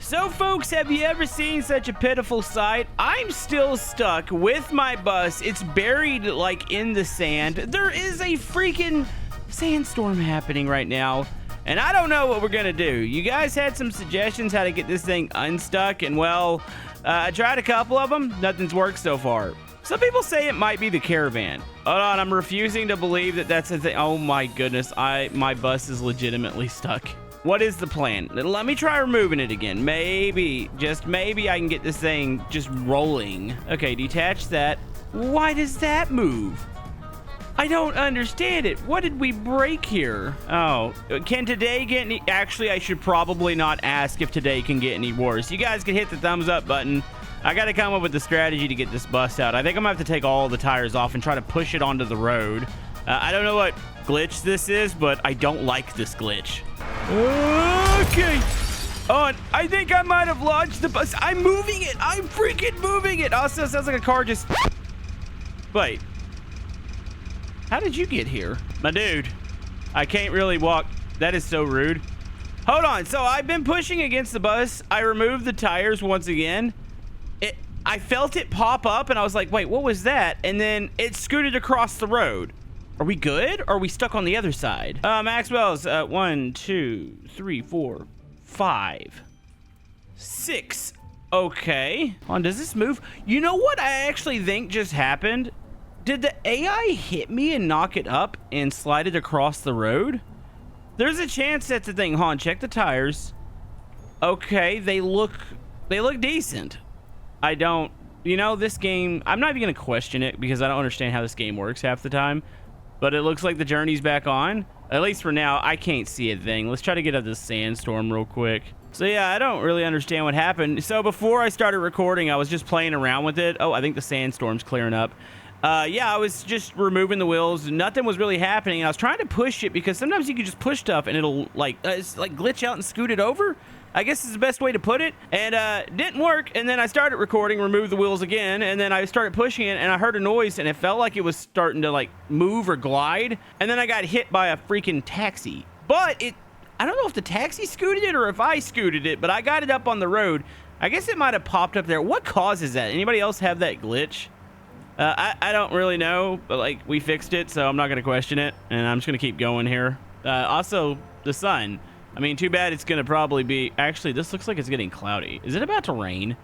So folks, have you ever seen such a pitiful sight? I'm still stuck with my bus. It's buried like in the sand. There is a freaking sandstorm happening right now, and I don't know what we're gonna do. You guys had some suggestions how to get this thing unstuck, and well, I tried a couple of them. Nothing's worked so far. Some people say it might be the Caravan. Hold on, I'm refusing to believe that that's a thing. Oh my goodness, my bus is legitimately stuck. What is the plan? Let me try removing it again. Maybe, just maybe I can get this thing just rolling. Okay, detach that. Why does that move? I don't understand it. What did we break here? Oh, can today get any... Actually, I should probably not ask if today can get any worse. You guys can hit the thumbs up button. I got to come up with a strategy to get this bus out. I think I'm going to have to take all the tires off and try to push it onto the road. I don't know what glitch this is, but I don't like this glitch. Okay. Oh, I think I might have launched the bus. I'm moving it. I'm freaking moving it. Also, it sounds like a car just... Wait. How did you get here? My dude, I can't really walk. That is so rude. Hold on. So I've been pushing against the bus. I removed the tires once again. I felt it pop up, and I was like, wait, what was that? And then it scooted across the road. Are we good? Or are we stuck on the other side? Maxwell's 1, 2, 3, 4, 5, 6. Okay. Hold on, does this move? You know what I actually think just happened? Did the AI hit me and knock it up and slide it across the road? There's a chance that's the thing. Hold on, check the tires. Okay, they look decent. I don't, you know, this game, I'm not even going to question it because I don't understand how this game works half the time. But it looks like the journey's back on. At least for now, I can't see a thing. Let's try to get out of this sandstorm real quick. So yeah, I don't really understand what happened. So before I started recording, I was just playing around with it. Oh, I think the sandstorm's clearing up. Yeah, I was just removing the wheels. Nothing was really happening. I was trying to push it because sometimes you can just push stuff and it'll it's like glitch out and scoot it over. I guess is the best way to put it. And didn't work. And then I started recording, removed the wheels again, and then I started pushing it and I heard a noise and it felt like it was starting to like move or glide. And then I got hit by a freaking taxi. But I don't know if the taxi scooted it or if I scooted it, but I got it up on the road. I guess it might have popped up there. What causes that? Anybody else have that glitch? I don't really know, but like we fixed it, so I'm not going to question it. And I'm just going to keep going here. Also, the sun. I mean, too bad it's going to probably be... Actually, this looks like it's getting cloudy. Is it about to rain?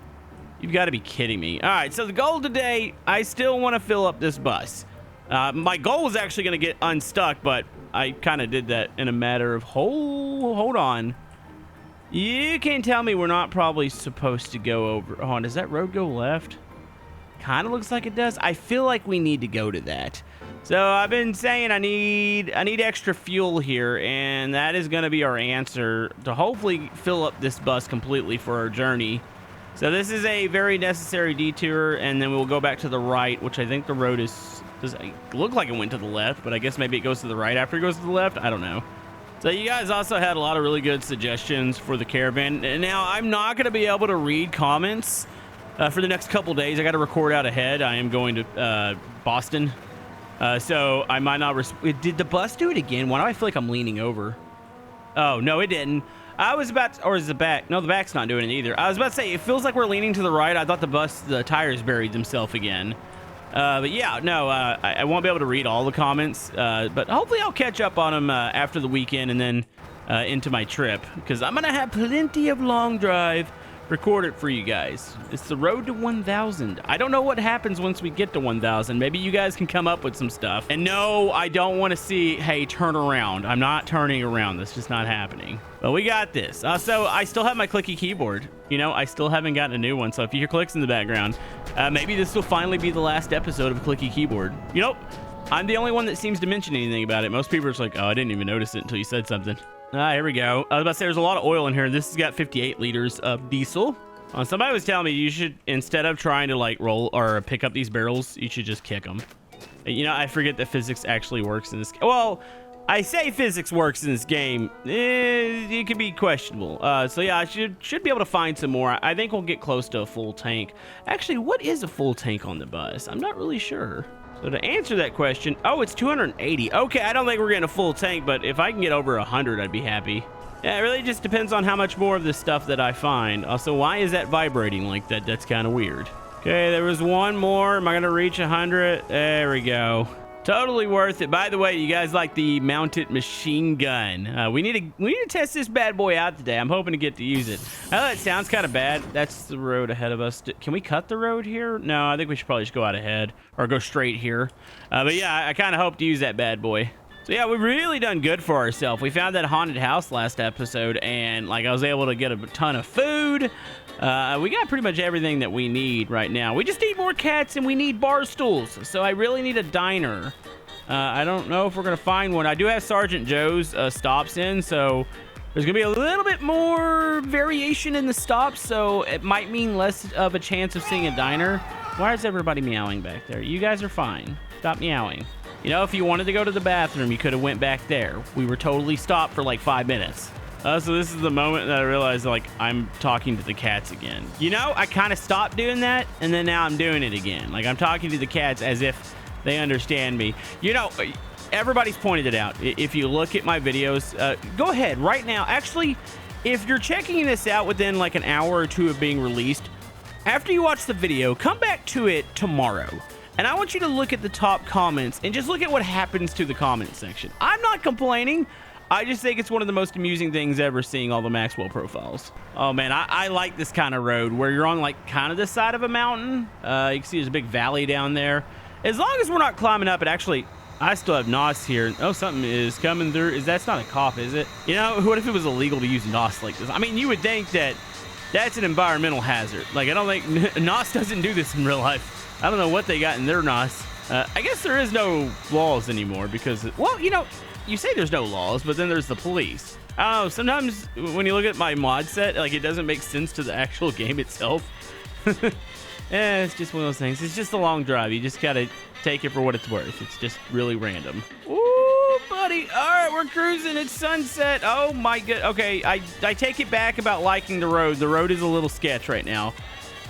You've got to be kidding me. All right, so the goal today, I still want to fill up this bus. My goal was actually going to get unstuck, but I kind of did that in a matter of... Hold on. You can't tell me we're not probably supposed to go over... Hold on, does that road go left? Kind of looks like it does. I feel like we need to go to that. So I've been saying I need extra fuel here, and that is going to be our answer to hopefully fill up this bus completely for our journey. So this is a very necessary detour, and then we'll go back to the right, which I think the road does look like it went to the left, but I guess maybe it goes to the right after it goes to the left. I don't know. So you guys also had a lot of really good suggestions for the Caravan. And now I'm not going to be able to read comments for the next couple days. I got to record out ahead. I am going to Boston. So I might not... Did the bus do it again? Why do I feel like I'm leaning over? Oh, no, it didn't. I was about to... Or is the back? No, the back's not doing it either. I was about to say, it feels like we're leaning to the right. I thought the tires buried themselves again. But yeah, no, I won't be able to read all the comments. But hopefully I'll catch up on them after the weekend and then into my trip. Because I'm going to have plenty of long drive record it for you guys. It's the road to 1,000. I don't know what happens once we get to 1,000. Maybe you guys can come up with some stuff. And no, I don't want to see, hey, turn around. I'm not turning around. That's just not happening. But we got this. So I still have my clicky keyboard. You know, I still haven't gotten a new one. So if you hear clicks in the background, maybe this will finally be the last episode of Clicky Keyboard. You know, I'm the only one that seems to mention anything about it. Most people are just like, oh, I didn't even notice it until you said something. Here we go. I was about to say there's a lot of oil in here. This has got 58 liters of diesel. Somebody was telling me you should, instead of trying to like roll or pick up these barrels, you should just kick them. You know, I forget that physics actually works in this. Well, I say physics works in this game. It can be questionable. So yeah, I should be able to find some more. I think we'll get close to a full tank. Actually, what is a full tank on the bus? I'm not really sure. So to answer that question, oh, it's 280. Okay, I don't think we're getting a full tank, but if I can get over 100, I'd be happy. Yeah, it really just depends on how much more of this stuff that I find. Also, why is that vibrating like that? That's kind of weird. Okay, there was one more. Am I going to reach 100? There we go. Totally worth it. By the way, you guys like the mounted machine gun. We need to test this bad boy out today. I'm hoping to get to use it. I know that sounds kind of bad. That's the road ahead of us. Can we cut the road here? No, I think we should probably just go out ahead or go straight here. But yeah, I kind of hope to use that bad boy. So yeah, we've really done good for ourselves. We found that haunted house last episode, and like I was able to get a ton of food. We got pretty much everything that we need right now. We just need more cats, and we need bar stools. So I really need a diner. I don't know if we're gonna find one. I do have Sergeant Joe's stops in, so there's gonna be a little bit more variation in the stops. So it might mean less of a chance of seeing a diner. Why is everybody meowing back there? You guys are fine. Stop meowing. You know, if you wanted to go to the bathroom, you could have went back there. We were totally stopped for like 5 minutes. So this is the moment that I realized, like, I'm talking to the cats again. You know, I kind of stopped doing that, and then now I'm doing it again. Like, I'm talking to the cats as if they understand me. You know, everybody's pointed it out. If you look at my videos, go ahead right now. Actually, if you're checking this out within like an hour or two of being released, after you watch the video, come back to it tomorrow. And I want you to look at the top comments and just look at what happens to the comment section. I'm not complaining. I just think it's one of the most amusing things ever, seeing all the Maxwell profiles. Oh man, I like this kind of road where you're on like kind of the side of a mountain. You can see there's a big valley down there. As long as we're not climbing up it, actually, I still have NOS here. Oh, something is coming through. That's not a cop, is it? You know, what if it was illegal to use NOS like this? I mean, you would think that that's an environmental hazard. Like, I don't think NOS doesn't do this in real life. I don't know what they got in their NOS. I guess there is no laws anymore because, well, you know, you say there's no laws, but then there's the police. I don't know, sometimes when you look at my mod set, like, it doesn't make sense to the actual game itself. It's just one of those things. It's just a long drive. You just gotta take it for what it's worth. It's just really random. Ooh, buddy. All right, we're cruising. It's sunset. Oh, my God. Okay, I take it back about liking the road. The road is a little sketch right now.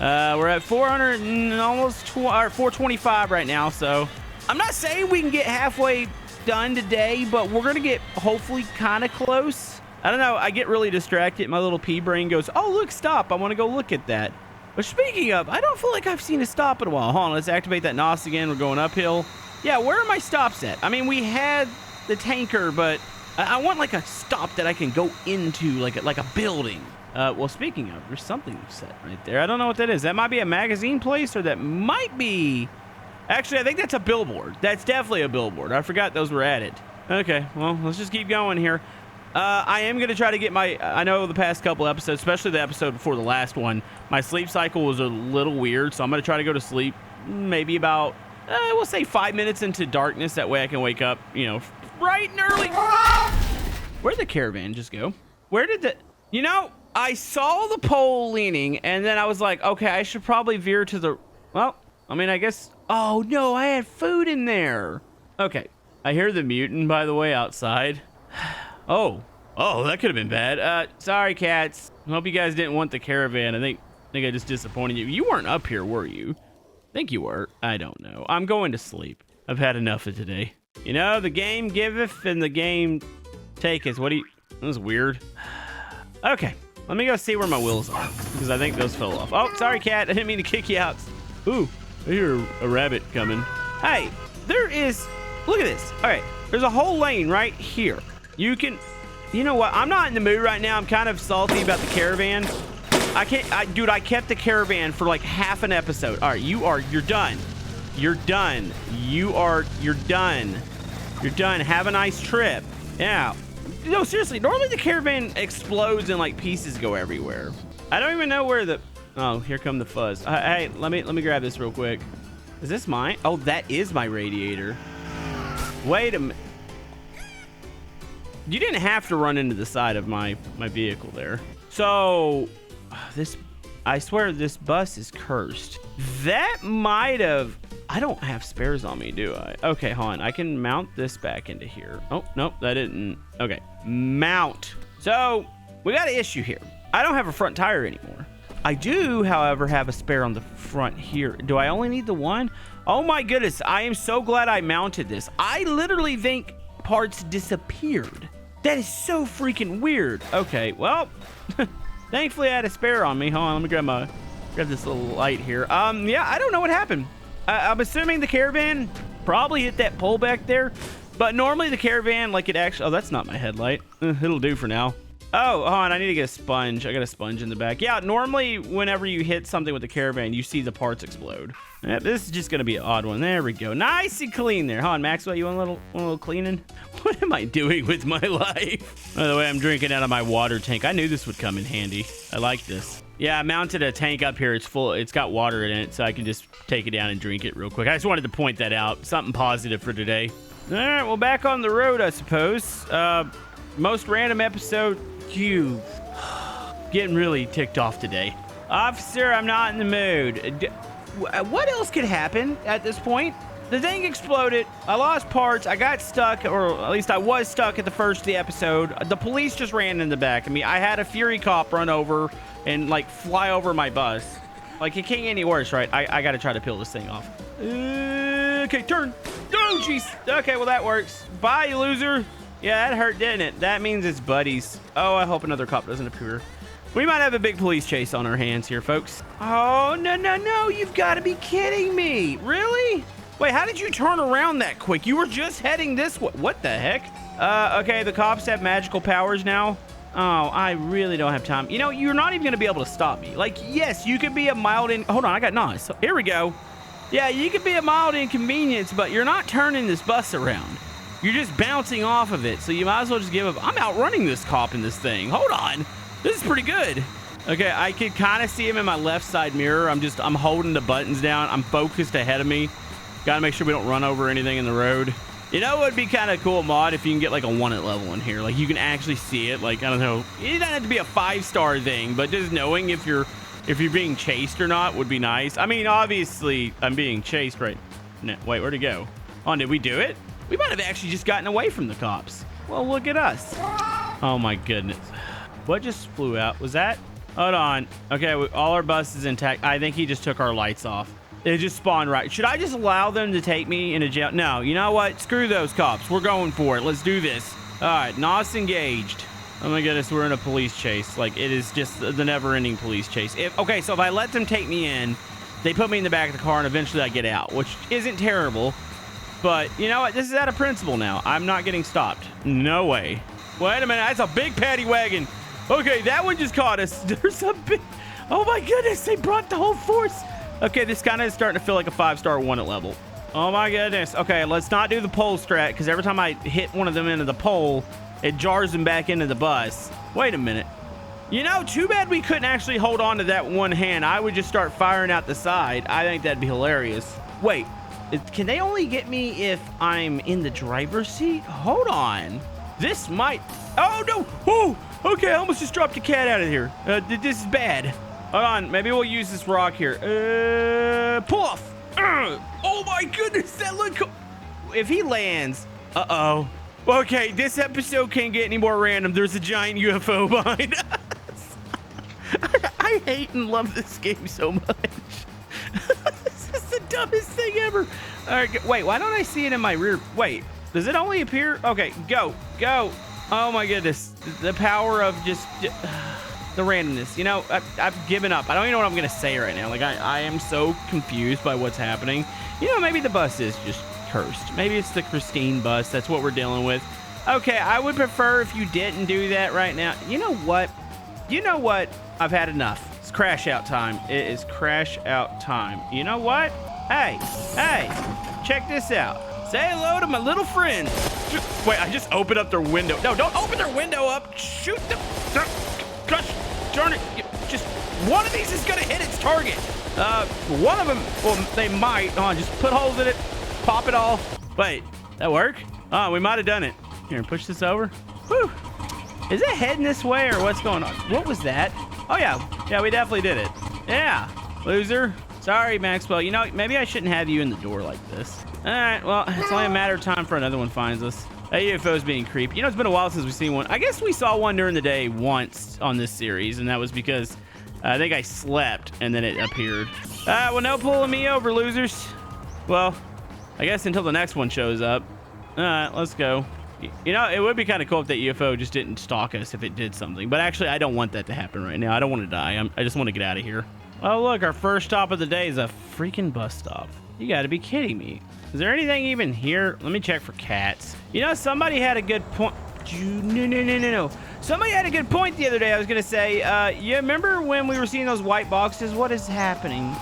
We're at 400 and almost 425 right now, so I'm not saying we can get halfway done today, but we're gonna get hopefully kind of close. I don't know, I get really distracted. My little pea brain goes, oh look, stop, I want to go look at that. But speaking of, I don't feel like I've seen a stop in a while. Hold on, let's activate that NOS again. We're going uphill. Yeah, where are my stops at? I mean, we had the tanker, but I want like a stop that I can go into, like a building. Well, speaking of, there's something set right there. I don't know what that is. That might be a magazine place, or that might be... Actually, I think that's a billboard. That's definitely a billboard. I forgot those were added. Okay, well, let's just keep going here. I am going to try to get my... I know the past couple episodes, especially the episode before the last one, my sleep cycle was a little weird, so I'm going to try to go to sleep maybe about, we'll say 5 minutes into darkness. That way I can wake up, you know, bright and early. Where'd the caravan just go? Where did the... You know... I saw the pole leaning, and then I was like, okay, I should probably veer to the... Well, I mean, I guess... Oh, no, I had food in there. Okay. I hear the mutant, by the way, outside. Oh, that could have been bad. Sorry, cats. I hope you guys didn't want the caravan. I think I just disappointed you. You weren't up here, were you? I think you were. I don't know. I'm going to sleep. I've had enough of today. You know, the game giveth and the game taketh. What do you... That was weird. Okay. Let me go see where my wheels are, because I think those fell off. Oh, sorry, cat. I didn't mean to kick you out. Ooh, I hear a rabbit coming. Hey, there is... Look at this. All right, there's a whole lane right here. You can... You know what? I'm not in the mood right now. I'm kind of salty about the caravan. Dude, I kept the caravan for like half an episode. All right, you're done. You're done. You're done. You're done. Have a nice trip. Yeah. No, seriously, normally the caravan explodes and like pieces go everywhere. I don't even know where the... Oh, here come the fuzz. Hey, let me grab this real quick. Is this mine? Oh, that is my radiator. Wait a minute. You didn't have to run into the side of my vehicle there. So, I swear this bus is cursed. That might have... I don't have spares on me, do I? Okay, hold on. I can mount this back into here. Oh, nope, that didn't. Okay, mount. So, we got an issue here. I don't have a front tire anymore. I do, however, have a spare on the front here. Do I only need the one? Oh my goodness, I am so glad I mounted this. I literally think parts disappeared. That is so freaking weird. Okay, well, thankfully I had a spare on me. Hold on, let me grab this little light here. Yeah, I don't know what happened. I'm assuming the Caravan probably hit that pole back there, but normally the Caravan, like it actually, oh, that's not my headlight. It'll do for now. Oh, hold on, I need to get a sponge. I got a sponge in the back. Yeah, normally whenever you hit something with the Caravan, you see the parts explode. Yeah, this is just gonna be an odd one. There we go. Nice and clean there. Hold on, Maxwell, you want a little cleaning? What am I doing with my life? By the way, I'm drinking out of my water tank. I knew this would come in handy. I like this. Yeah, I mounted a tank up here. It's full. It's got water in it, so I can just take it down and drink it real quick. I just wanted to point that out. Something positive for today. All right, well, back on the road, I suppose. Most random episode. You getting really ticked off today. Officer, I'm not in the mood. What else could happen at this point? The thing exploded. I lost parts. I got stuck, or at least I was stuck at the first of the episode. The police just ran in the back of me. I had a Fury cop run over and like fly over my bus. Like, it can't get any worse, right? I got to try to peel this thing off. Okay, turn. Oh, jeez. Okay, well, that works. Bye, you loser. Yeah, that hurt, didn't it? That means it's buddies. Oh, I hope another cop doesn't appear. We might have a big police chase on our hands here, folks. Oh, no. You've got to be kidding me. Really? Wait, how did you turn around that quick? You were just heading this way. What the heck? Okay, the cops have magical powers now. Oh, I really don't have time. You know, you're not even going to be able to stop me. Like, yes, you could be a mild hold on, I got NOS. Here we go. Yeah, you could be a mild inconvenience, but you're not turning this bus around. You're just bouncing off of it, so you might as well just give up. I'm outrunning this cop in this thing. Hold on. This is pretty good. Okay, I could kind of see him in my left side mirror. I'm holding the buttons down. I'm focused ahead of me. Got to make sure we don't run over anything in the road. You know what would be kind of cool mod if you can get like a 1 level in here. Like you can actually see it. Like, I don't know. It doesn't have to be a 5-star thing, but just knowing if you're being chased or not would be nice. I mean, obviously I'm being chased right now. Wait, where'd it go? Oh, did we do it? We might have actually just gotten away from the cops. Well, look at us. Oh my goodness. What just flew out? Was that? Hold on. Okay, all our bus is intact. I think he just took our lights off. It just spawned right. Should I just allow them to take me into jail? No, you know what? Screw those cops. We're going for it. Let's do this. All right, NOS engaged. Oh my goodness, we're in a police chase. Like, it is just the never-ending police chase. Okay, so if I let them take me in, they put me in the back of the car and eventually I get out, which isn't terrible. But you know what? This is out of principle now. I'm not getting stopped. No way. Wait a minute. That's a big paddy wagon. Okay, that one just caught us. There's a big... Oh my goodness. They brought the whole force. Okay, this kind of is starting to feel like a 5-star 1 level. Oh my goodness. Okay, let's not do the pole strat because every time I hit one of them into the pole, it jars them back into the bus. Wait a minute. You know, too bad we couldn't actually hold on to that one hand. I would just start firing out the side. I think that'd be hilarious. Wait. Can they only get me if I'm in the driver's seat? Hold on. This might... Oh, no. Oh, okay. I almost just dropped a cat out of here. This is bad. Hold on. Maybe we'll use this rock here. Pull off. Oh, my goodness. That looked cool. If he lands... Uh-oh. Okay, this episode can't get any more random. There's a giant UFO behind us. I hate and love this game so much. The dumbest thing ever. All right, wait, why don't I see it in my rear? Wait, does it only appear? Okay, go. Oh my goodness, the power of just the randomness. You know, I've given up. I don't even know what I'm gonna say right now. Like, I am so confused by what's happening. You know, maybe the bus is just cursed. Maybe it's the Christine bus. That's what we're dealing with. Okay, I would prefer if you didn't do that right now. You know what? I've had enough. It's crash out time. It is crash out time. You know what? Hey, check this out. Say hello to my little friend. Wait, I just opened up their window. No, don't open their window up. Shoot them. Gosh, darn it. Just one of these is going to hit its target. One of them, well, they might. Just put holes in it. Pop it all. Wait, that work? Oh, we might have done it. Here, push this over. Whew. Is it heading this way or what's going on? What was that? Oh, yeah. Yeah, we definitely did it. Yeah. Loser. Sorry, Maxwell. You know, maybe I shouldn't have you in the door like this. All right. Well, it's only a matter of time for another one finds us. That UFO's being creepy. You know, it's been a while since we've seen one. I guess we saw one during the day once on this series, and that was because I think I slept and then it appeared. Well, no pulling me over, losers. Well, I guess until the next one shows up. All right, let's go. You know, it would be kind of cool if that UFO just didn't stalk us if it did something. But actually, I don't want that to happen right now. I don't want to die. I just want to get out of here. Oh, look, our first stop of the day is a freaking bus stop. You got to be kidding me. Is there anything even here? Let me check for cats. You know, somebody had a good point. No. Somebody had a good point the other day. I was going to say, you remember when we were seeing those white boxes? What is happening?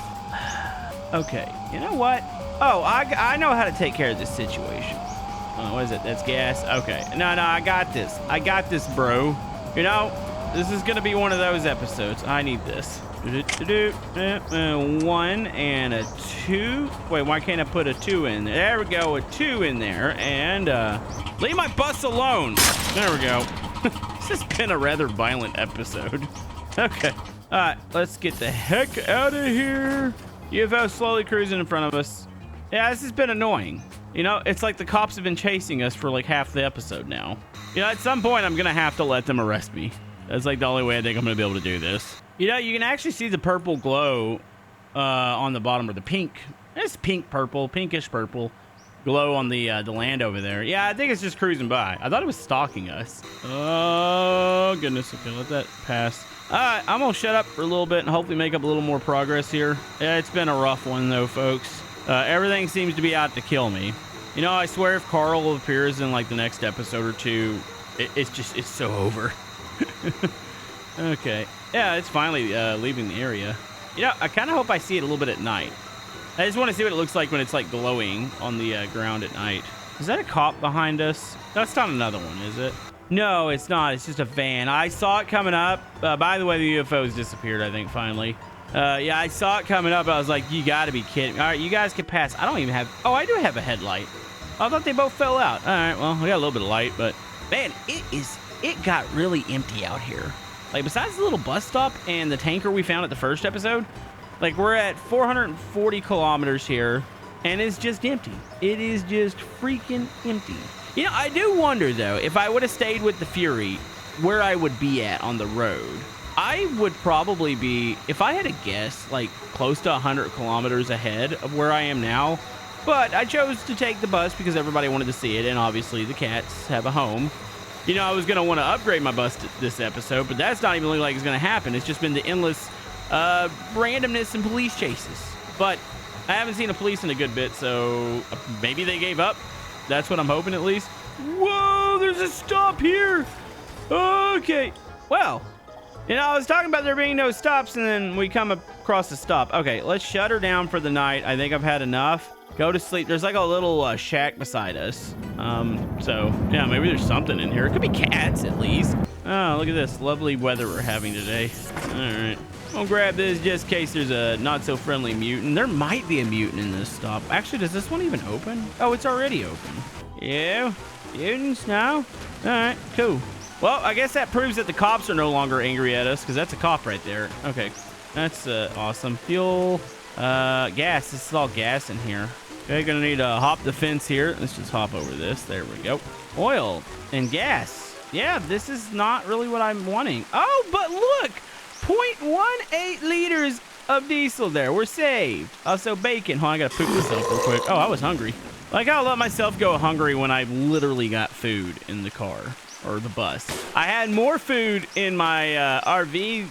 Okay, you know what? Oh, I know how to take care of this situation. What is it? That's gas. Okay. No, I got this. I got this, bro. You know, this is going to be one of those episodes. I need this. 1 and a 2. Wait, why can't I put a 2 in there? There we go, a 2 in there. And leave my bus alone. There we go. This has been a rather violent episode. Okay. All right, let's get the heck out of here. UFO slowly cruising in front of us. Yeah, this has been annoying. You know, it's like the cops have been chasing us for like half the episode now. You know, at some point, I'm going to have to let them arrest me. That's like the only way I think I'm going to be able to do this. You know, you can actually see the purple glow on the bottom, or the pink. It's pink purple, pinkish purple glow on the land over there. Yeah, I think it's just cruising by. I thought it was stalking us. Oh, goodness. Okay, let that pass. All right, I'm going to shut up for a little bit and hopefully make up a little more progress here. Yeah, it's been a rough one, though, folks. Everything seems to be out to kill me. You know, I swear if Carl appears in, like, the next episode or two, it's so over. Okay. Yeah, it's finally leaving the area. You know, I kind of hope I see it a little bit at night. I just want to see what it looks like when it's, like, glowing on the ground at night. Is that a cop behind us? That's not another one, is it? No, it's not. It's just a van. I saw it coming up. By the way, the UFO's disappeared, I think, finally. Yeah, I saw it coming up. I was like, you got to be kidding me. All right, you guys can pass. I don't even have... Oh, I do have a headlight. I thought they both fell out. All right, well, we got a little bit of light, but... Man, it got really empty out here. Like, besides the little bus stop and the tanker we found at the first episode, like, we're at 440 kilometers here, and it's just empty. It is just freaking empty. You know, I do wonder, though, if I would have stayed with the Fury, where I would be at on the road. I would probably be, if I had to guess, like, close to 100 kilometers ahead of where I am now. But I chose to take the bus because everybody wanted to see it, and obviously the cats have a home. You know, I was going to want to upgrade my bus this episode, but that's not even looking like it's going to happen. It's just been the endless randomness and police chases. But I haven't seen a police in a good bit, so maybe they gave up. That's what I'm hoping, at least. Whoa, there's a stop here. Okay. Well, you know, I was talking about there being no stops, and then we come across a stop. Okay, let's shut her down for the night. I think I've had enough. Go to sleep. There's like a little shack beside us. So, yeah, maybe there's something in here. It could be cats, at least. Oh, look at this lovely weather we're having today. All right. I'll grab this just in case there's a not-so-friendly mutant. There might be a mutant in this stop. Actually, does this one even open? Oh, it's already open. Yeah, mutants now? All right, cool. Well, I guess that proves that the cops are no longer angry at us, because that's a cop right there. Okay, that's awesome. Fuel, gas. This is all gas in here. Okay, gonna need to hop the fence here. Let's just hop over this. There we go. Oil and gas. Yeah, this is not really what I'm wanting. Oh, but look! 0.18 liters of diesel there. We're saved. Also, bacon. Hold on, I gotta poop this up real quick. Oh, I was hungry. Like, I'll let myself go hungry when I've literally got food in the car or the bus. I had more food in my RV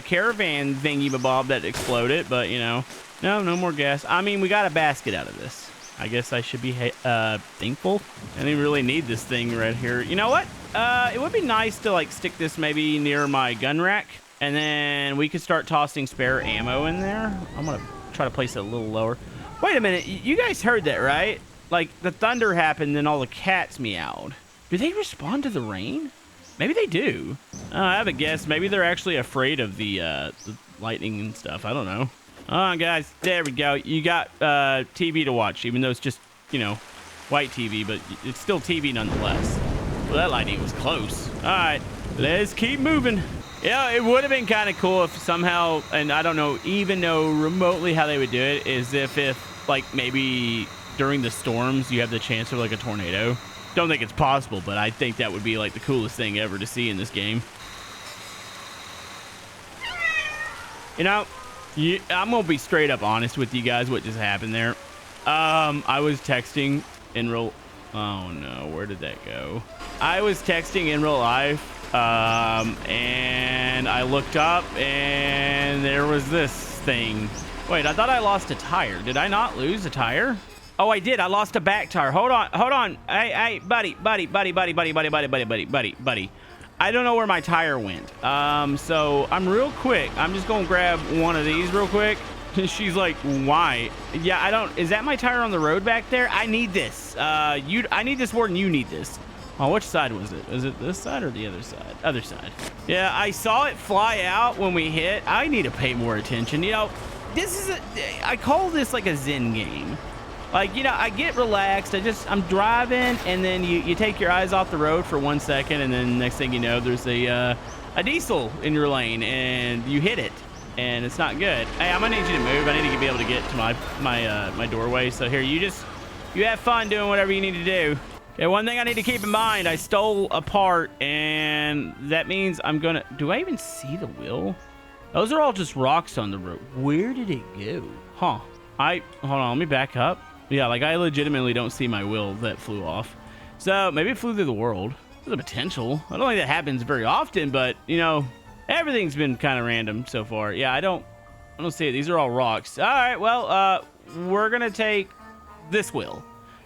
Caravan thingy-bob that exploded, but, you know, no more gas. I mean, we got a basket out of this. I guess I should be thankful. I didn't really need this thing right here. You know what? It would be nice to, like, stick this maybe near my gun rack. And then we could start tossing spare ammo in there. I'm going to try to place it a little lower. Wait a minute. You guys heard that, right? Like, the thunder happened, then all the cats meowed. Do they respond to the rain? Maybe they do. I have a guess. Maybe they're actually afraid of the lightning and stuff. I don't know. Oh, guys. There we go. You got TV to watch, even though it's just, you know, white TV. But it's still TV nonetheless. Well, that lightning was close. All right. Let's keep moving. Yeah, it would have been kind of cool if somehow, and I don't know, even know remotely how they would do it, is if like, maybe during the storms, you have the chance of, like, a tornado. Don't think it's possible, but I think that would be, like, the coolest thing ever to see in this game. You know, I'm going to be straight up honest with you guys what just happened there. I was texting in real Oh no, where did that go? I was texting in real life, and I looked up, and there was this thing. Wait, I thought I lost a tire. Did I not lose a tire? Oh, I did. I lost a back tire. Hold on. Hey, buddy. I don't know where my tire went. So I'm real quick. I'm just gonna grab one of these real quick. She's like, why? Yeah, I don't. Is that my tire on the road back there? I need this. I need this more than you need this. Oh, which side was it? Was it this side or the other side? Other side. Yeah, I saw it fly out when we hit. I need to pay more attention. You know, I call this like a Zen game. Like, you know, I get relaxed. I'm driving, and then you take your eyes off the road for 1 second, and then next thing you know, there's a diesel in your lane, and you hit it. And it's not good. Hey, I'm gonna need you to move. I need to be able to get to my doorway. So here, you have fun doing whatever you need to do. Okay, one thing I need to keep in mind, I stole a part, and that means do I even see the wheel? Those are all just rocks on the road. Where did it go? Huh. Hold on, let me back up. Yeah, like I legitimately don't see my wheel that flew off. So maybe it flew through the world. There's a potential. I don't think that happens very often, but you know, everything's been kind of random so far. Yeah, I don't see it. These are all rocks. All right, well, we're gonna take this wheel.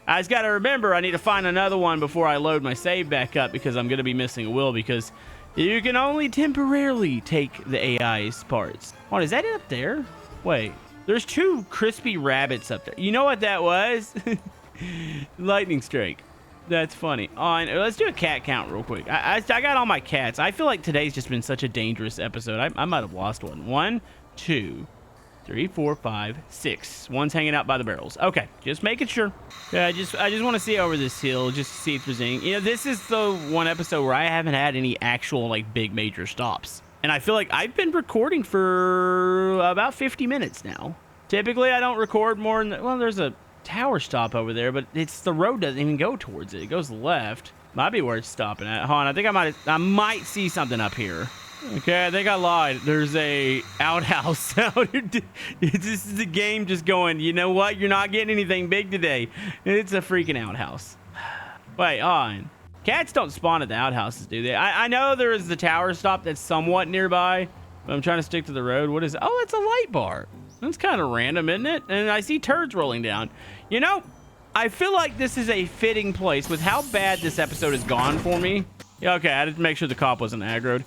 I just gotta remember I need to find another one before I load my save back up, because I'm gonna be missing a wheel, because you can only temporarily take the AI's parts. Oh, is that it up there? Wait, there's 2 crispy rabbits up there. You know what that was? Lightning strike. That's funny. Let's do a cat count real quick. I got all my cats. I feel like today's just been such a dangerous episode. I might have lost one. 1, 2, 3, 4, 5, 6. One's hanging out by the barrels. Okay, just making sure. I just want to see over this hill just to see if there's any. You know, this is the one episode where I haven't had any actual like big major stops, and I feel like I've been recording for about 50 minutes now. Typically, I don't record more than well. There's a tower stop over there, but the road doesn't even go towards it. It goes left. Might be where it's stopping at. Hold on, I think I might see something up here. Okay, I think I lied. There's a outhouse out here. This is the game just going, you know what? You're not getting anything big today. It's a freaking outhouse. Wait, on. Cats don't spawn at the outhouses, do they? I know there is the tower stop that's somewhat nearby, but I'm trying to stick to the road. What is it? Oh, it's a light bar. That's kind of random, isn't it? And I see turds rolling down. You know, I feel like this is a fitting place with how bad this episode has gone for me. Yeah, okay, I had to make sure the cop wasn't aggroed.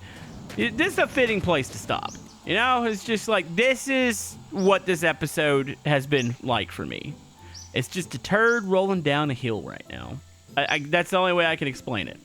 This is a fitting place to stop. You know, it's just like, this is what this episode has been like for me. It's just a turd rolling down a hill right now. That's the only way I can explain it.